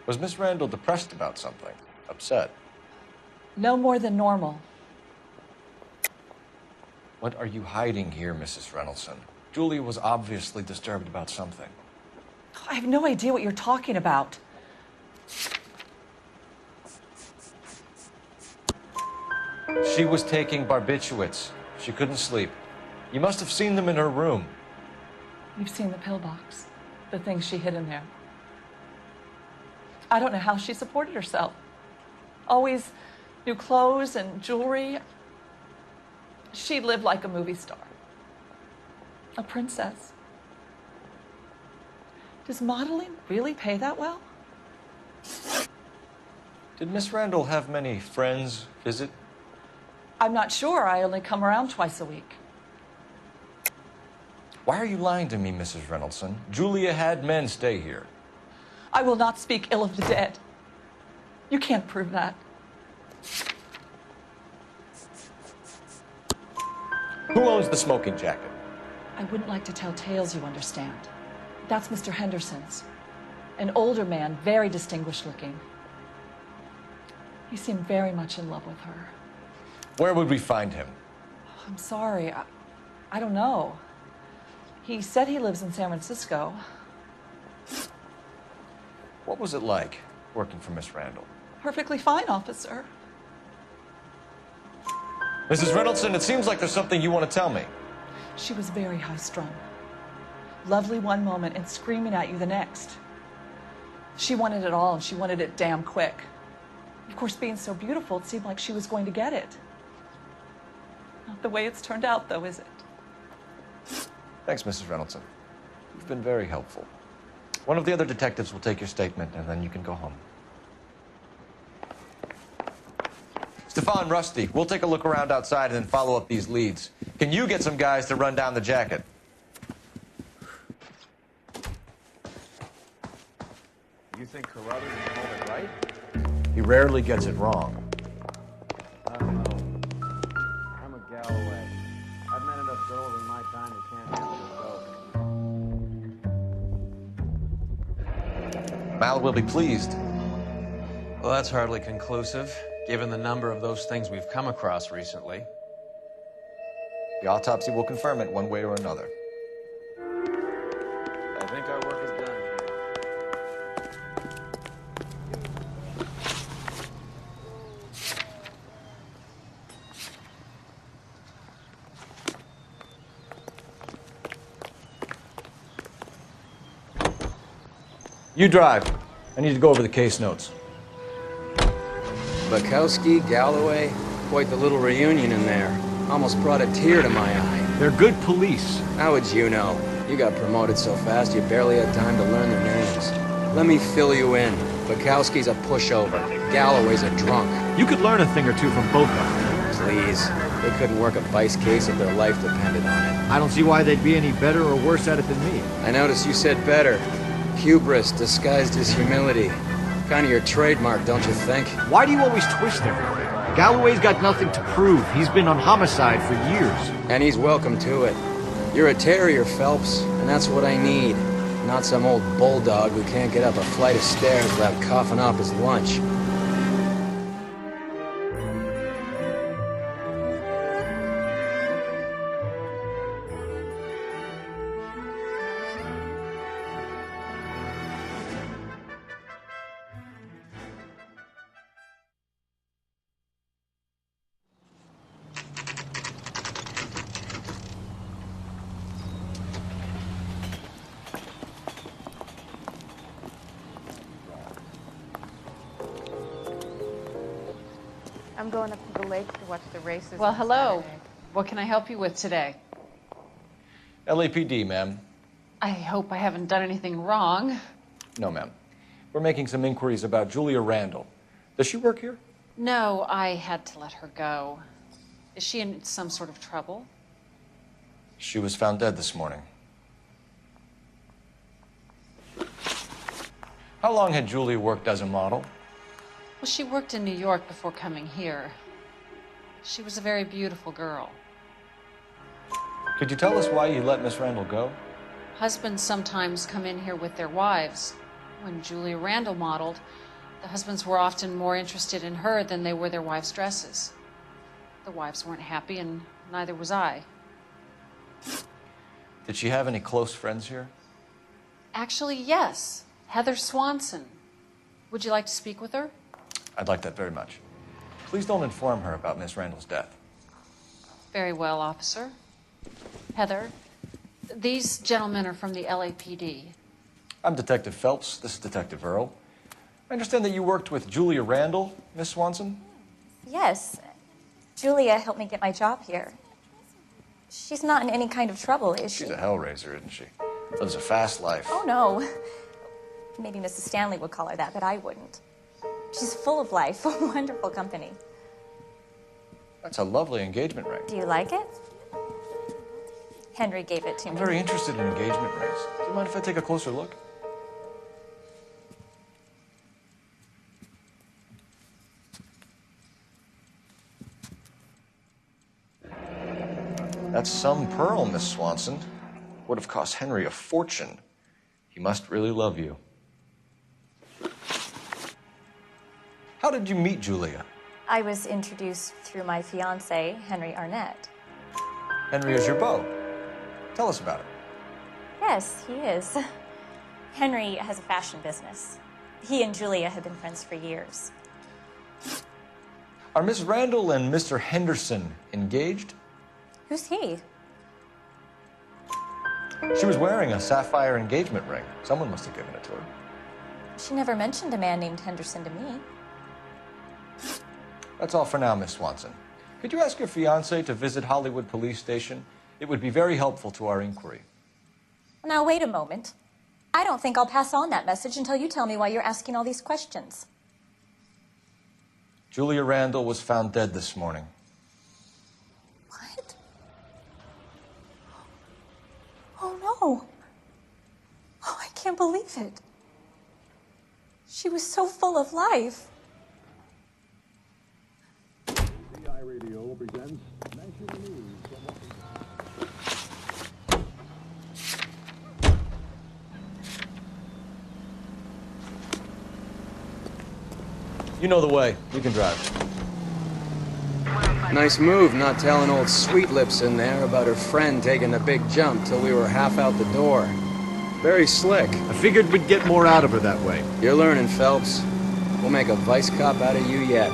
Was Miss Randall depressed about something? Upset? No more than normal. What are you hiding here, Mrs. Reynoldsson? Julia was obviously disturbed about something. I have no idea what you're talking about. She was taking barbiturates. She couldn't sleep. You must have seen them in her room. You've seen the pillbox, the things she hid in there. I don't know how she supported herself. Always new clothes and jewelry. She lived like a movie star. A princess. Does modeling really pay that well? Did Miss Randall have many friends visit? I'm not sure. I only come around twice a week. Why are you lying to me, Mrs. Reynoldsson? Julia had men stay here. I will not speak ill of the dead. You can't prove that. Who owns the smoking jacket? I wouldn't like to tell tales, you understand. That's Mr. Henderson's. An older man, very distinguished looking. He seemed very much in love with her. Where would we find him? I'm sorry. I don't know. He said he lives in San Francisco. What was it like working for Miss Randall? Perfectly fine, officer. Mrs. Reynoldsson, it seems like there's something you want to tell me. She was very high-strung. Lovely one moment and screaming at you the next. She wanted it all, and she wanted it damn quick. Of course, being so beautiful, it seemed like she was going to get it. Not the way it's turned out, though, is it? Thanks, Mrs. Reynoldsson. You've been very helpful. One of the other detectives will take your statement, and then you can go home. Stefan, Rusty, we'll take a look around outside and then follow up these leads. Can you get some guys to run down the jacket? You think Carruthers is home it right? He rarely gets it wrong. I don't know. I'm a Galloway. I've met enough girls in my time who can't handle the joke. Mal will be pleased. Well, that's hardly conclusive, given the number of those things we've come across recently. The autopsy will confirm it one way or another. I think our work is done. You drive. I need to go over the case notes. Bukowski, Galloway, quite the little reunion in there. Almost brought a tear to my eye. They're good police. How would you know? You got promoted so fast you barely had time to learn their names. Let me fill you in. Bukowski's a pushover. Galloway's a drunk. You could learn a thing or two from both of them. Please. They couldn't work a vice case if their life depended on it. I don't see why they'd be any better or worse at it than me. I noticed you said better. Hubris disguised as humility. Kind of your trademark, don't you think? Why do you always twist everything? Galloway's got nothing to prove. He's been on homicide for years. And he's welcome to it. You're a terrier, Phelps, and that's what I need. Not some old bulldog who can't get up a flight of stairs without coughing off his lunch. I'm going up to the lake to watch the races. Well, on hello. Saturday. What can I help you with today? LAPD, ma'am. I hope I haven't done anything wrong. No, ma'am. We're making some inquiries about Julia Randall. Does she work here? No, I had to let her go. Is she in some sort of trouble? She was found dead this morning. How long had Julia worked as a model? Well, she worked in New York before coming here. She was a very beautiful girl. Could you tell us why you let Miss Randall go? Husbands sometimes come in here with their wives. When Julia Randall modeled, the husbands were often more interested in her than they were their wives' dresses. The wives weren't happy, and neither was I. Did she have any close friends here? Actually, yes. Heather Swanson. Would you like to speak with her? I'd like that very much. Please don't inform her about Miss Randall's death. Very well, officer. Heather, these gentlemen are from the LAPD. I'm Detective Phelps. This is Detective Earl. I understand that you worked with Julia Randall, Miss Swanson? Yes. Julia helped me get my job here. She's not in any kind of trouble, is she? She's a hellraiser, isn't she? Lives a fast life. Oh, no. Maybe Mrs. Stanley would call her that, but I wouldn't. She's full of life, wonderful company. That's a lovely engagement ring. Do you like it? Henry gave it to me. I'm very interested in engagement rings. Do you mind if I take a closer look? That's some pearl, Miss Swanson. Would have cost Henry a fortune. He must really love you. How did you meet Julia? I was introduced through my fiancé, Henry Arnett. Henry is your beau. Tell us about it. Yes, he is. Henry has a fashion business. He and Julia have been friends for years. Are Miss Randall and Mr. Henderson engaged? Who's he? She was wearing a sapphire engagement ring. Someone must have given it to her. She never mentioned a man named Henderson to me. That's all for now, Miss Swanson. Could you ask your fiancé to visit Hollywood Police Station? It would be very helpful to our inquiry. Now, wait a moment. I don't think I'll pass on that message until you tell me why you're asking all these questions. Julia Randall was found dead this morning. What? Oh, no. Oh, I can't believe it. She was so full of life. Radio presents National News. You know the way. You can drive. Nice move not telling old Sweet Lips in there about her friend taking the big jump till we were half out the door. Very slick. I figured we'd get more out of her that way. You're learning, Phelps. We'll make a vice cop out of you yet.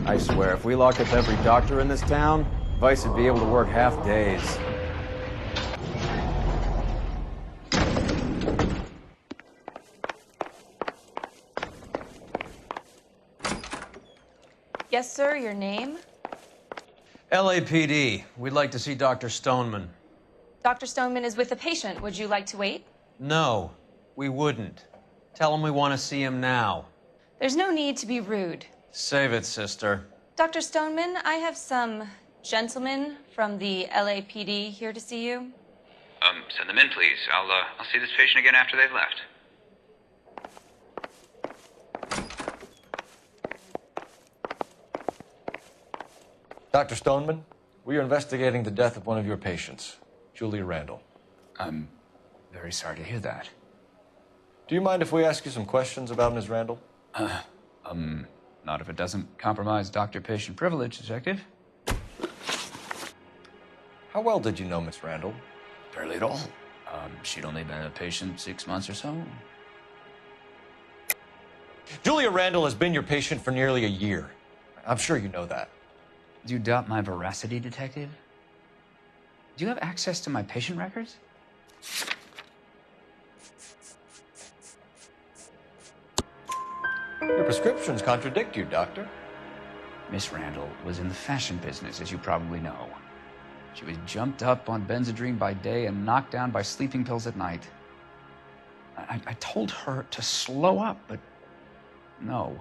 I swear, if we locked up every doctor in this town, Vice would be able to work half days. Yes, sir, your name? LAPD. We'd like to see Dr. Stoneman. Dr. Stoneman is with a patient. Would you like to wait? No, we wouldn't. Tell him we want to see him now. There's no need to be rude. Save it, sister. Dr. Stoneman, I have some gentlemen from the LAPD here to see you. Send them in, please. I'll see this patient again after they've left. Dr. Stoneman, we are investigating the death of one of your patients, Julia Randall. I'm very sorry to hear that. Do you mind if we ask you some questions about Ms. Randall? Not if it doesn't compromise doctor-patient privilege, Detective. How well did you know Miss Randall? Barely at all. She'd only been a patient 6 months or so. Julia Randall has been your patient for nearly a year. I'm sure you know that. Do you doubt my veracity, Detective? Do you have access to my patient records? Your prescriptions contradict you, Doctor. Miss Randall was in the fashion business, as you probably know. She was jumped up on Benzedrine by day and knocked down by sleeping pills at night. I told her to slow up, but no.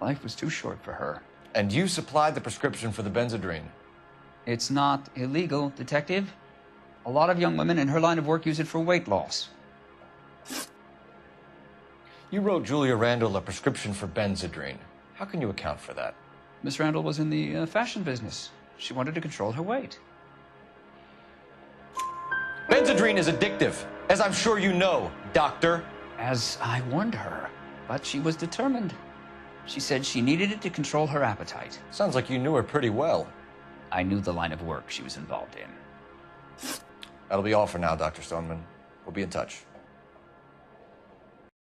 Life was too short for her. And you supplied the prescription for the Benzedrine. It's not illegal, Detective. A lot of young women in her line of work use it for weight loss. You wrote Julia Randall a prescription for Benzedrine. How can you account for that? Miss Randall was in the fashion business. She wanted to control her weight. Benzedrine is addictive, as I'm sure you know, Doctor. As I warned her, but she was determined. She said she needed it to control her appetite. Sounds like you knew her pretty well. I knew the line of work she was involved in. That'll be all for now, Dr. Stoneman. We'll be in touch.